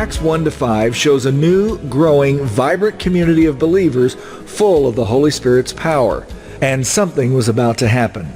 Acts 1-5 shows a new, growing, vibrant community of believers full of the Holy Spirit's power. And something was about to happen.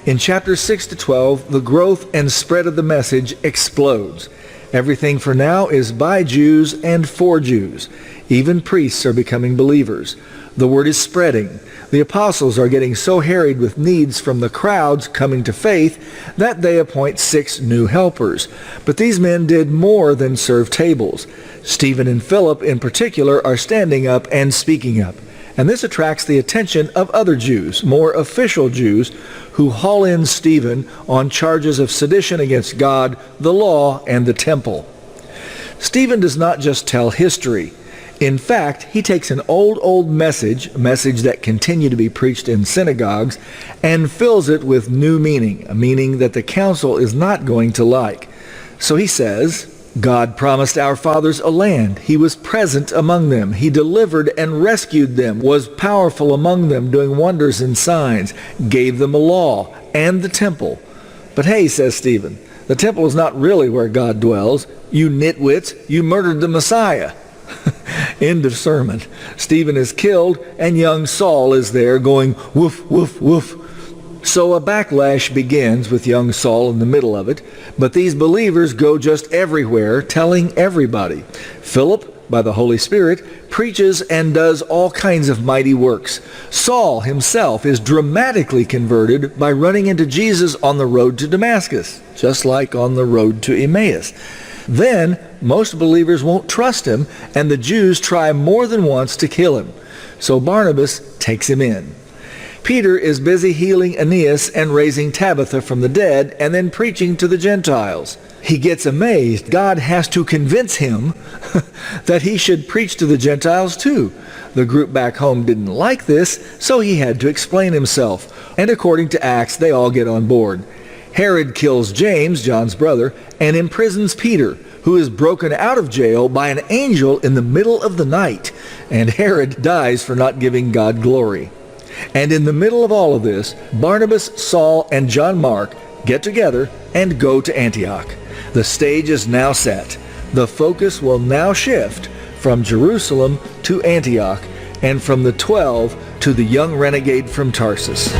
In chapters 6-12, the growth and spread of the message explodes. Everything for now is by Jews and for Jews. Even priests are becoming believers. The word is spreading. The apostles are getting so harried with needs from the crowds coming to faith that they appoint 6 new helpers. But these men did more than serve tables. Stephen and Philip in particular are standing up and speaking up. And this attracts the attention of other Jews, more official Jews, who haul in Stephen on charges of sedition against God, the law, and the temple. Stephen does not just tell history. In fact, he takes an old message, a message that continued to be preached in synagogues, and fills it with new meaning, a meaning that the council is not going to like. So he says, God promised our fathers a land. He was present among them. He delivered and rescued them, was powerful among them, doing wonders and signs, gave them a law and the temple. But hey, says Stephen, the temple is not really where God dwells. You nitwits, you murdered the Messiah. End of sermon. Stephen is killed, and young Saul is there going woof, woof, woof. So a backlash begins with young Saul in the middle of it, but these believers go just everywhere, telling everybody. Philip, by the Holy Spirit, preaches and does all kinds of mighty works. Saul himself is dramatically converted by running into Jesus on the road to Damascus, just like on the road to Emmaus. Then, most believers won't trust him, and the Jews try more than once to kill him. So Barnabas takes him in. Peter is busy healing Aeneas and raising Tabitha from the dead, and then preaching to the Gentiles. He gets amazed. God has to convince him that he should preach to the Gentiles too. The group back home didn't like this, so he had to explain himself. And according to Acts, they all get on board. Herod kills James, John's brother, and imprisons Peter, who is broken out of jail by an angel in the middle of the night. And Herod dies for not giving God glory. And in the middle of all of this, Barnabas, Saul, and John Mark get together and go to Antioch. The stage is now set. The focus will now shift from Jerusalem to Antioch, and from the 12 to the young renegade from Tarsus.